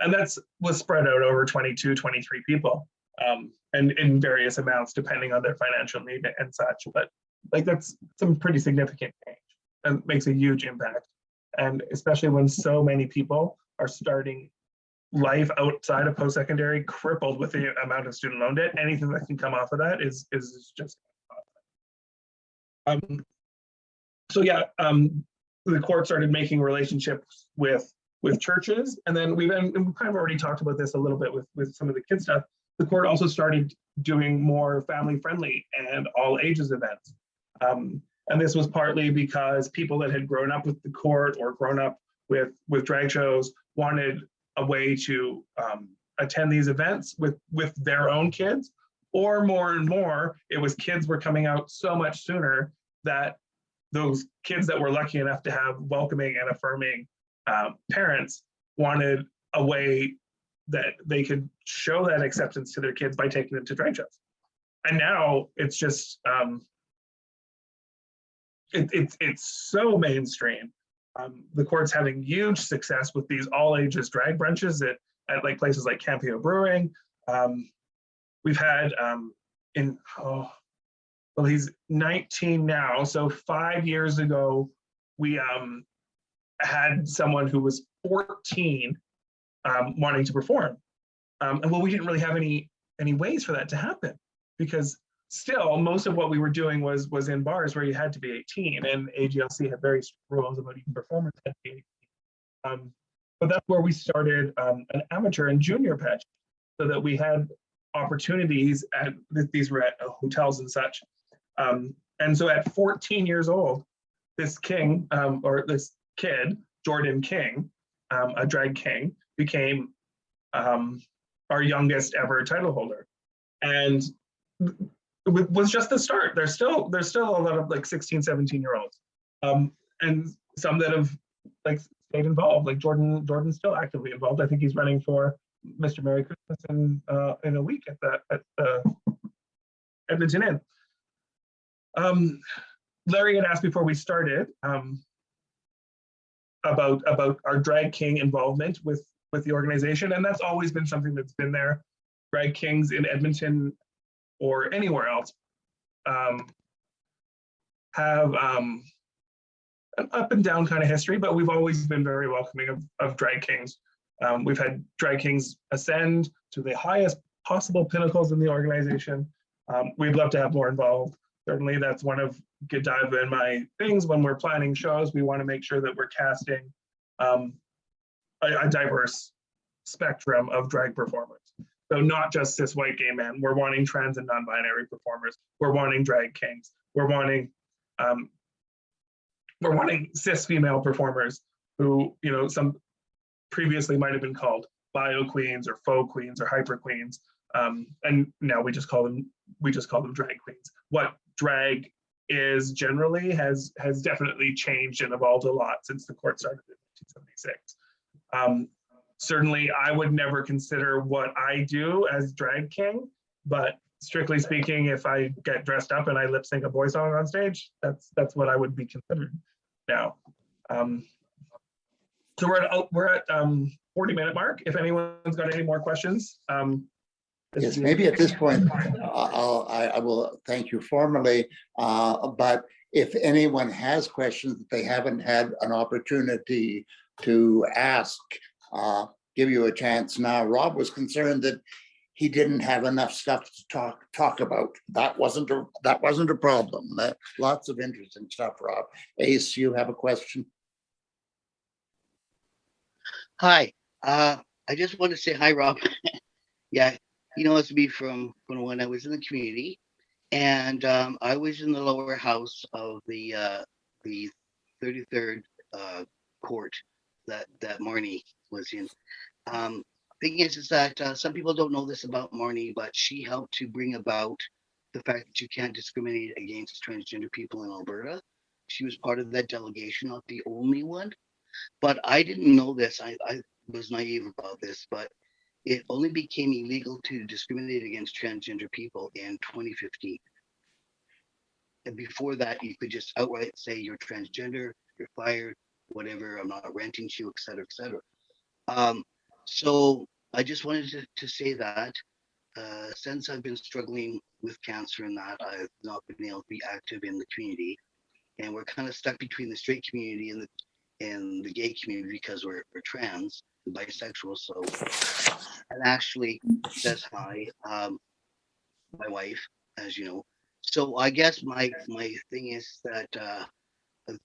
[SPEAKER 2] And was spread out over 22, 23 people, and in various amounts depending on their financial need and such. But like that's some pretty significant change and makes a huge impact. And especially when so many people are starting life outside of post-secondary crippled with the amount of student loan debt, anything that can come off of that is just awesome. So yeah, the court started making relationships with churches, and then we've kind of already talked about this a little bit with some of the kid stuff. The court also started doing more family-friendly and all ages events. And this was partly because people that had grown up with the court or grown up with drag shows wanted a way to attend these events with their own kids, or more and more, it was kids were coming out so much sooner that those kids that were lucky enough to have welcoming and affirming parents wanted a way that they could show that acceptance to their kids by taking them to drag shows. And now it's just, it's so mainstream. The court's having huge success with these all ages drag brunches at like places like Campio Brewing. We've had well, he's 19 now. So 5 years ago, we had someone who was 14 wanting to perform. And well, we didn't really have any ways for that to happen, because still most of what we were doing was in bars where you had to be 18, and AGLC had very strict rules about even performers had to be 18. But that's where we started an amateur and junior patch, so that we had opportunities at these were at hotels and such. And so at 14 years old, this king or this kid, Jordan King, a drag king, became our youngest ever title holder. And it was just the start. There's still a lot of like 16, 17-year-olds. And some that have like stayed involved, like Jordan's still actively involved. I think he's running for Mr. Merry Christmas in a week at the Edmonton Inn. Larry had asked before we started about our drag king involvement with the organization, and that's always been something that's been there. Drag kings in Edmonton or anywhere else have an up and down kind of history, but we've always been very welcoming of drag kings. We've had drag kings ascend to the highest possible pinnacles in the organization. We'd love to have more involved. Certainly, that's one of Godiva and my things. When we're planning shows, we want to make sure that we're casting a diverse spectrum of drag performers. So not just cis white gay men. We're wanting trans and non-binary performers. We're wanting drag kings. We're wanting cis female performers who, you know, some previously might have been called bio queens or faux queens or hyper queens, and now we just call them drag queens. What drag is generally has definitely changed and evolved a lot since the court started in 1976. Certainly, I would never consider what I do as drag king, but strictly speaking, if I get dressed up and I lip sync a boy song on stage, that's what I would be considered now. So we're at 40-minute mark. If anyone's got any more questions.
[SPEAKER 1] Yes, maybe at this point, I will thank you formally, but if anyone has questions that they haven't had an opportunity to ask, give you a chance now. Rob was concerned that he didn't have enough stuff to talk about. That wasn't a problem. Lots of interesting stuff, Rob. Ace, you have a question?
[SPEAKER 3] Hi, I just want to say hi, Rob. Yeah, he knows me from when I was in the community, and I was in the lower house of the 33rd court that Marnie was in. Thing is that some people don't know this about Marnie, but she helped to bring about the fact that you can't discriminate against transgender people in Alberta. She was part of that delegation, not the only one. But I didn't know this. I was naive about this, but it only became illegal to discriminate against transgender people in 2015. And before that, you could just outright say you're transgender, you're fired, whatever, I'm not renting to you, et cetera, et cetera. So I just wanted to say that since I've been struggling with cancer and that, I've not been able to be active in the community. And we're kind of stuck between the straight community and the gay community because we're trans and bisexual. So, and Ashley says hi, my wife, as you know. So I guess my thing is that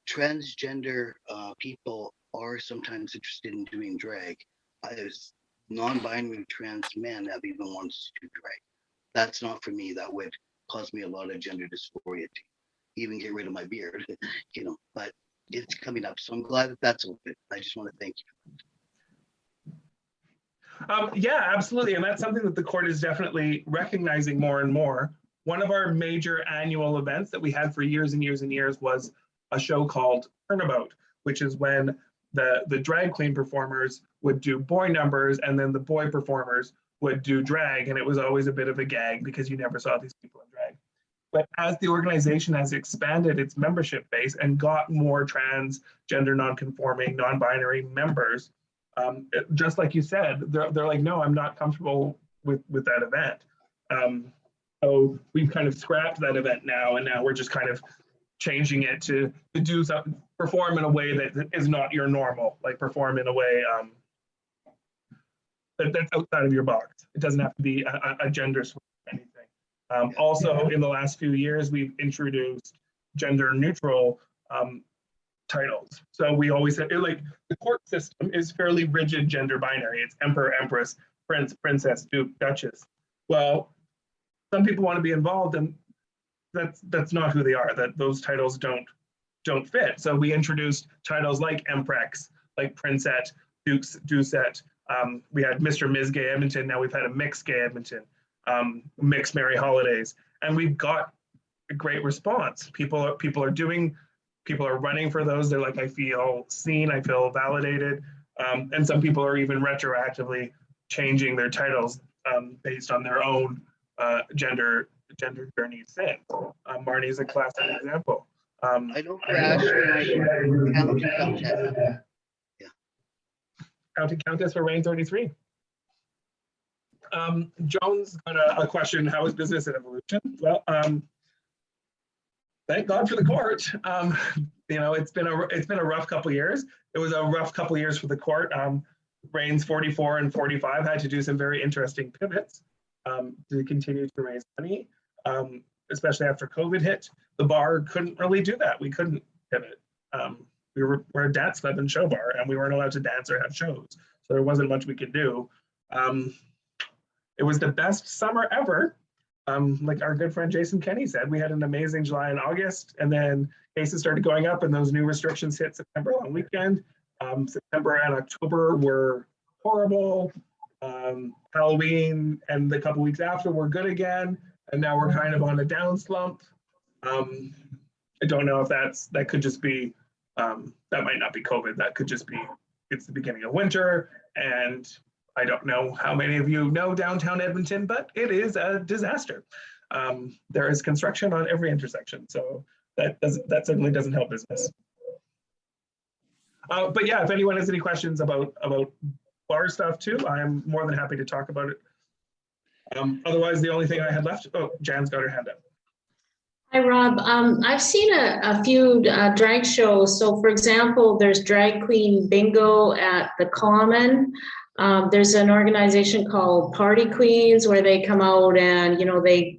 [SPEAKER 3] transgender people are sometimes interested in doing drag. As non-binary trans men have even wanted to do drag. That's not for me. That would cause me a lot of gender dysphoria to even get rid of my beard, you know. But it's coming up. So I'm glad that that's open. I just want to thank you.
[SPEAKER 2] Yeah, absolutely. And that's something that the court is definitely recognizing more and more. One of our major annual events that we had for years and years and years was a show called Turnabout, which is when the drag queen performers would do boy numbers and then the boy performers would do drag. And it was always a bit of a gag because you never saw these people in drag. But as the organization has expanded its membership base and got more trans, gender nonconforming, non-binary members, just like you said, they're like, no, I'm not comfortable with that event. So we've kind of scrapped that event now, and now we're just kind of changing it to do something, perform in a way that is not your normal, like perform in a way that's outside of your box. It doesn't have to be a gender switch or anything. Also, in the last few years, we've introduced gender neutral titles. So we always say, like, the court system is fairly rigid gender binary. It's emperor, empress, prince, princess, duke, duchess. Well, some people want to be involved, and that's not who they are. That those titles don't fit. So we introduced titles like emprex, like princette, ducette. We had Mr. Ms. Gay Edmonton. Now we've had a mixed Gay Edmonton, mixed Merry Holidays, and we've got a great response. People are running for those. They're like, I feel seen, I feel validated, and some people are even retroactively changing their titles based on their own gender journey since. Marnie is a classic example.
[SPEAKER 3] I know for Ashley, county countess. Yeah.
[SPEAKER 2] County Countess for Reign 33. Joan's got a question, how is business at Evolution? Well, thank God for the court. You know, it's been a rough couple of years. It was a rough couple of years for the court. Reigns 44 and 45 had to do some very interesting pivots to continue to raise money, especially after COVID hit. The bar couldn't really do that. We couldn't pivot. We're a dance club and show bar, and we weren't allowed to dance or have shows. So there wasn't much we could do. It was the best summer ever. Like our good friend Jason Kenny said, we had an amazing July and August, and then cases started going up and those new restrictions hit September long weekend. September and October were horrible. Halloween and the couple weeks after were good again, and now we're kind of on a down slump. I don't know if that could just be, that might not be COVID. That could just be, it's the beginning of winter, and I don't know how many of you know downtown Edmonton, but it is a disaster. There is construction on every intersection, so that certainly doesn't help business. But yeah, if anyone has any questions about bar stuff too, I'm more than happy to talk about it. Otherwise, the only thing I had left, oh, Jan's got her hand up.
[SPEAKER 4] Hi, Rob. I've seen a few drag shows. So for example, there's Drag Queen Bingo at the Common. There's an organization called Party Queens where they come out and, you know, they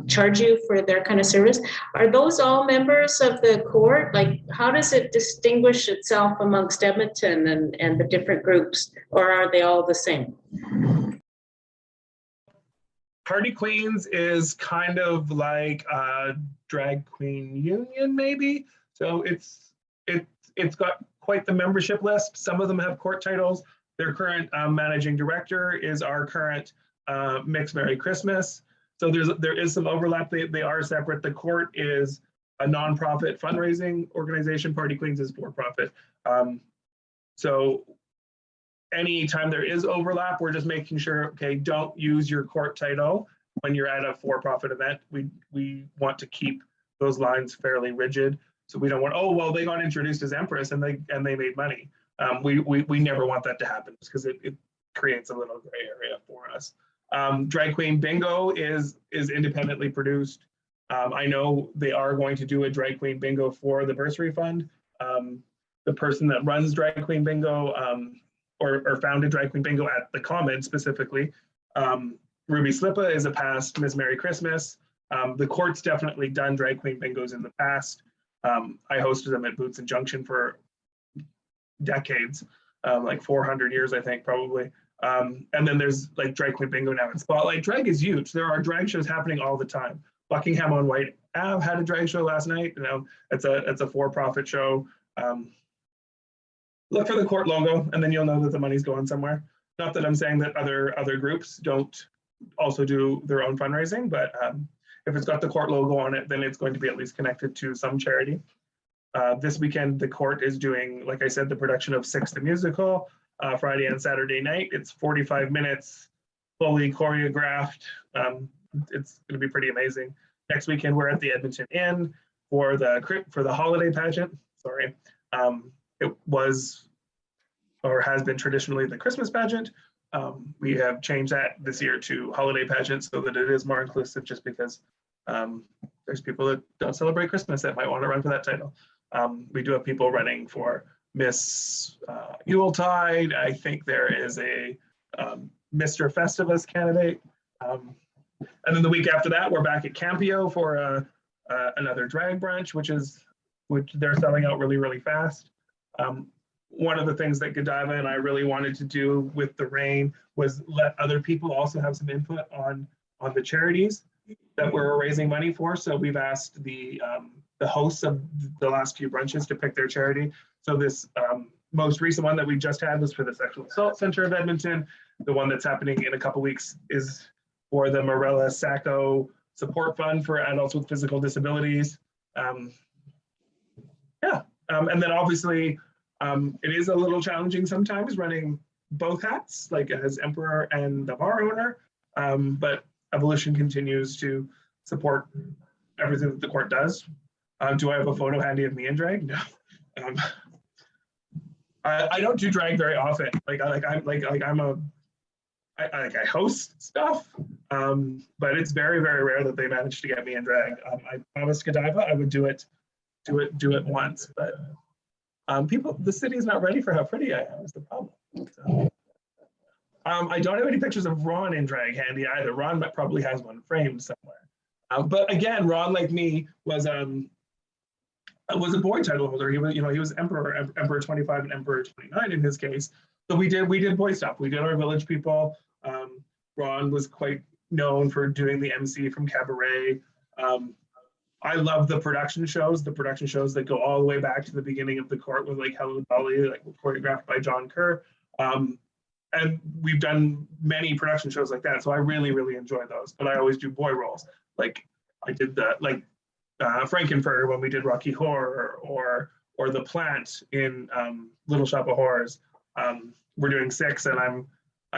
[SPEAKER 4] charge you for their kind of service. Are those all members of the court? Like, how does it distinguish itself amongst Edmonton and the different groups, or are they all the same?
[SPEAKER 2] Party Queens is kind of like a drag queen union, maybe. So it's got quite the membership list. Some of them have court titles. Their current managing director is our current Mixed Merry Christmas. So there is some overlap. They are separate. The court is a nonprofit fundraising organization. Party Queens is for-profit. So anytime there is overlap, we're just making sure, okay, don't use your court title when you're at a for-profit event. We want to keep those lines fairly rigid. So we don't want, oh, well, they got introduced as Empress and they made money. We never want that to happen because it creates a little gray area for us. Drag Queen Bingo is independently produced. I know they are going to do a Drag Queen Bingo for the Bursary Fund. The person that runs Drag Queen Bingo or founded Drag Queen Bingo at the Common specifically, Ruby Slippa is a past Miss Merry Christmas. The court's definitely done Drag Queen Bingos in the past. I hosted them at Boots and Junction for decades, like 400 years, I think, probably. And then there's like Drag Queen Bingo now in Spotlight. Drag is huge. There are drag shows happening all the time. Buckingham on White Ave had a drag show last night. You know, it's a for-profit show. Look for the court logo, and then you'll know that the money's going somewhere. Not that I'm saying that other groups don't also do their own fundraising, but if it's got the court logo on it, then it's going to be at least connected to some charity. This weekend, the court is doing, like I said, the production of Six the Musical, Friday and Saturday night. It's 45 minutes, fully choreographed. It's going to be pretty amazing. Next weekend, we're at the Edmonton Inn for the holiday pageant. Sorry, it was or has been traditionally the Christmas pageant. We have changed that this year to holiday pageant so that it is more inclusive, just because there's people that don't celebrate Christmas that might want to run for that title. We do have people running for Miss Yuletide. I think there is a Mr. Festivus candidate. And then the week after that, we're back at Campio for another drag brunch, which they're selling out really, really fast. One of the things that Godiva and I really wanted to do with the rain was let other people also have some input on the charities that we're raising money for. So we've asked the hosts of the last few brunches to pick their charity. So this most recent one that we just had was for the Sexual Assault Center of Edmonton. The one that's happening in a couple weeks is for the Morella Sacco Support Fund for adults with physical disabilities. And then obviously, it is a little challenging sometimes running both hats, like as Emperor and the bar owner, but Evolution continues to support everything that the court does. Do I have a photo handy of me in drag? No. I don't do drag very often. I host stuff, but it's very, very rare that they manage to get me in drag. I promised Godiva I would do it once, but the city is not ready for how pretty I am is the problem. So, I don't have any pictures of Ron in drag handy either. Ron probably has one framed somewhere. But again, Ron, like me, was a boy title holder. He was Emperor 25 and Emperor 29 in his case. So we did boy stuff. We did our village people. Ron was quite known for doing the MC from Cabaret. I love the production shows that go all the way back to the beginning of the court with like Hello Dolly, like choreographed by John Kerr. And we've done many production shows like that. So I really, really enjoy those, but I always do boy roles. Like I did Frankenfurter when we did Rocky Horror, or The Plant in Little Shop of Horrors. We're doing Six, and I'm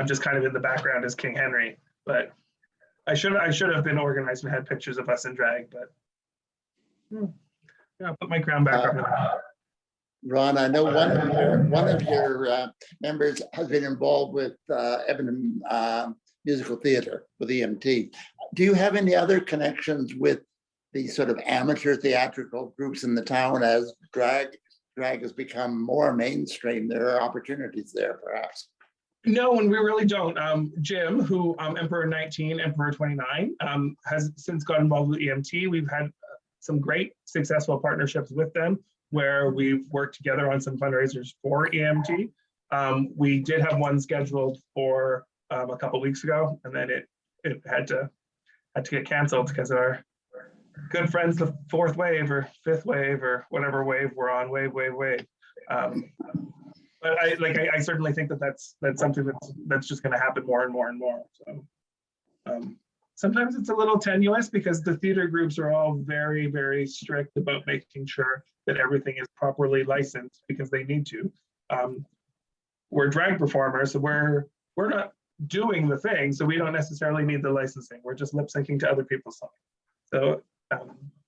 [SPEAKER 2] just kind of in the background as King Henry. But I should have been organized and had pictures of us in drag, but yeah, I'll put my crown back up.
[SPEAKER 1] Ron, I know one of your members has been involved with Edmonton Musical Theatre with EMT. Do you have any other connections with the sort of amateur theatrical groups in the town as drag has become more mainstream? There are opportunities there, perhaps.
[SPEAKER 2] No, and we really don't. Jim, who Emperor 19, Emperor 29, has since got involved with EMT. We've had some great successful partnerships with them where we've worked together on some fundraisers for EMT. We did have one scheduled for a couple weeks ago, and then it had to get canceled because our good friends, the fourth wave or fifth wave or whatever wave we're on, wave. But I certainly think that's something that's just going to happen more and more and more. So sometimes it's a little tenuous because the theater groups are all very, very strict about making sure that everything is properly licensed because they need to. We're drag performers, so we're not doing the thing, so we don't necessarily need the licensing. We're just lip syncing to other people's songs. So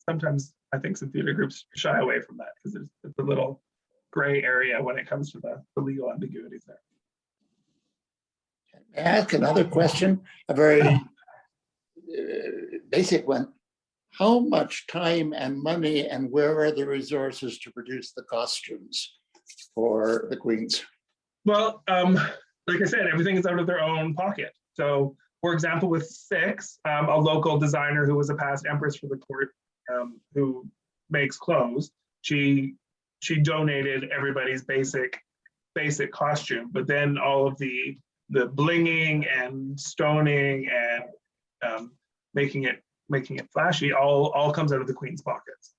[SPEAKER 2] sometimes I think some theater groups shy away from that because it's a little gray area when it comes to the legal ambiguities there.
[SPEAKER 1] May I ask another question? A very basic one. How much time and money and where are the resources to produce the costumes for the queens?
[SPEAKER 2] Well, like I said, everything is out of their own pocket. So, for example, with Six, a local designer who was a past empress for the court, who makes clothes, she donated everybody's basic costume, but then all of the blinging and stoning and making it making it flashy, all comes out of the Queen's pockets.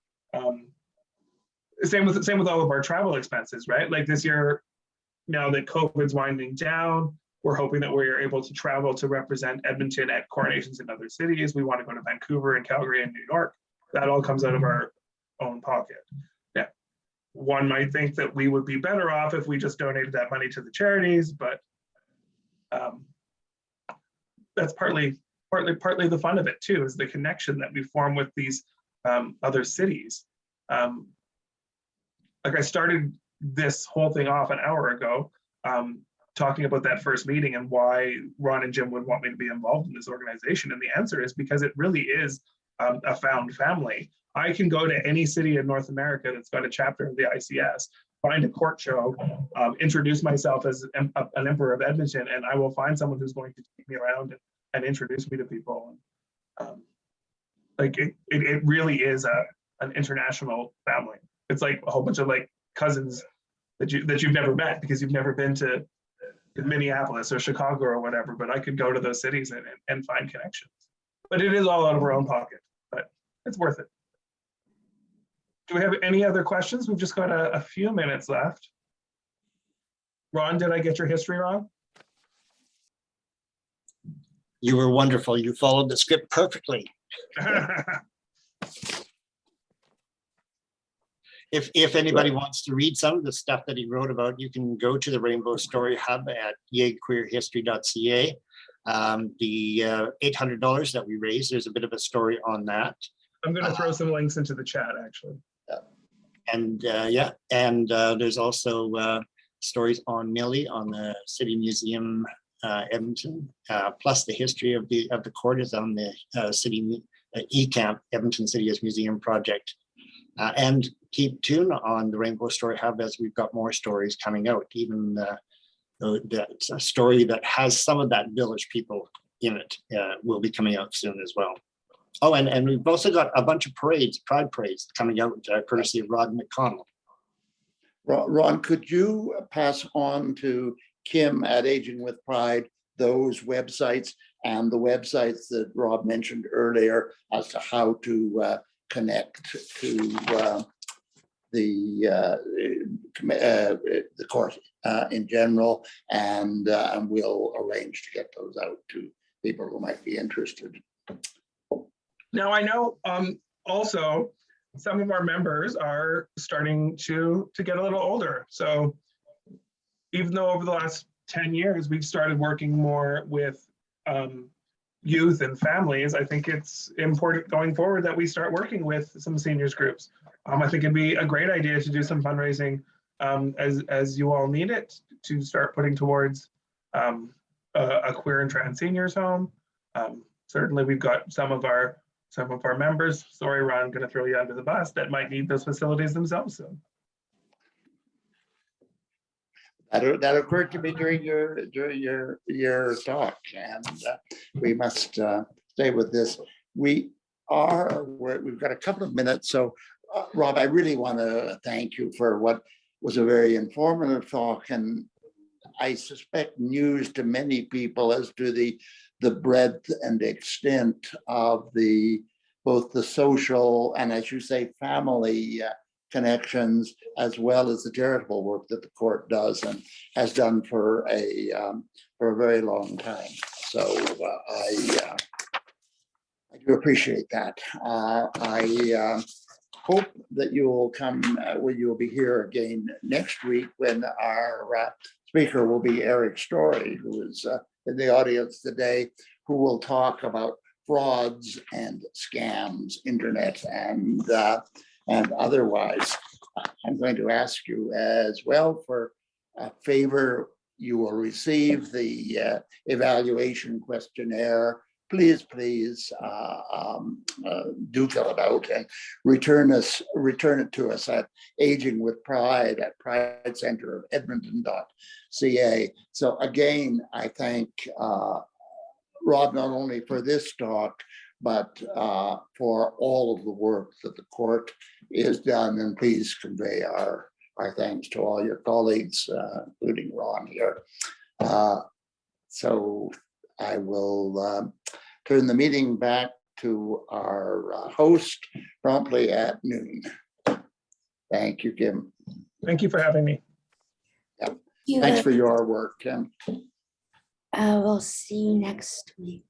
[SPEAKER 2] Same with all of our travel expenses, right? Like this year, now that COVID's winding down, we're hoping that we're able to travel to represent Edmonton at coronations in other cities. We want to go to Vancouver and Calgary and New York. That all comes out of our own pocket. Yeah, one might think that we would be better off if we just donated that money to the charities, but that's partly the fun of it too, is the connection that we form with these other cities. Like I started this whole thing off an hour ago, talking about that first meeting and why Ron and Jim would want me to be involved in this organization. And the answer is because it really is a found family. I can go to any city in North America that's got a chapter of the ICS, find a court show, introduce myself as an emperor of Edmonton, and I will find someone who's going to take me around and introduce me to people. Like it really is an international family. It's like a whole bunch of like cousins that you've never met because you've never been to Minneapolis or Chicago or whatever, but I could go to those cities and find connections. But it is all out of our own pocket, but it's worth it. Do we have any other questions? We've just got a few minutes left. Ron, did I get your history wrong?
[SPEAKER 5] You were wonderful. You followed the script perfectly. If anybody wants to read some of the stuff that he wrote about, you can go to the Rainbow Story Hub at yeaqueerhistory.ca. The $800 that we raised, there's a bit of a story on that.
[SPEAKER 2] I'm going to throw some links into the chat, actually.
[SPEAKER 5] And there's also stories on Millie on the City Museum Edmonton, plus the history of the court is on the city eCamp Edmonton City as Museum project. And keep tuned on the Rainbow Story Hub as we've got more stories coming out. Even the story that has some of that village people in it will be coming out soon as well. Oh, and we've also got a bunch of parades, pride parades coming out courtesy of Rod McConnell.
[SPEAKER 1] Ron, could you pass on to Kim at Aging with Pride those websites and the websites that Rob mentioned earlier as to how to connect to the court in general, and we'll arrange to get those out to people who might be interested.
[SPEAKER 2] Now I know also some of our members are starting to get a little older. So even though over the last 10 years we've started working more with youth and families, I think it's important going forward that we start working with some seniors groups. I think it'd be a great idea to do some fundraising as you all need it to start putting towards a queer and trans seniors home. Certainly we've got some of our members, sorry Ron, I'm going to throw you under the bus, that might need those facilities themselves soon.
[SPEAKER 1] That occurred to me during your talk, and we must stay with this. We've got a couple of minutes, so Rob, I really want to thank you for what was a very informative talk, and I suspect news to many people as to the breadth and extent of both the social and, as you say, family connections, as well as the charitable work that the court does and has done for a very long time. So I do appreciate that. I hope that you will come, you will be here again next week when our speaker will be Eric Story, who is in the audience today, who will talk about frauds and scams, internet and otherwise. I'm going to ask you as well for a favor. You will receive the evaluation questionnaire. Please do fill it out and return it to us at Aging with Pride at pridecenterofedmonton.ca. So again, I thank Rob not only for this talk, but for all of the work that the court is done, and please convey our thanks to all your colleagues, including Ron here. So I will turn the meeting back to our host promptly at noon. Thank you, Kim.
[SPEAKER 2] Thank you for having me.
[SPEAKER 1] Thanks for your work, Kim.
[SPEAKER 6] We'll see you next week.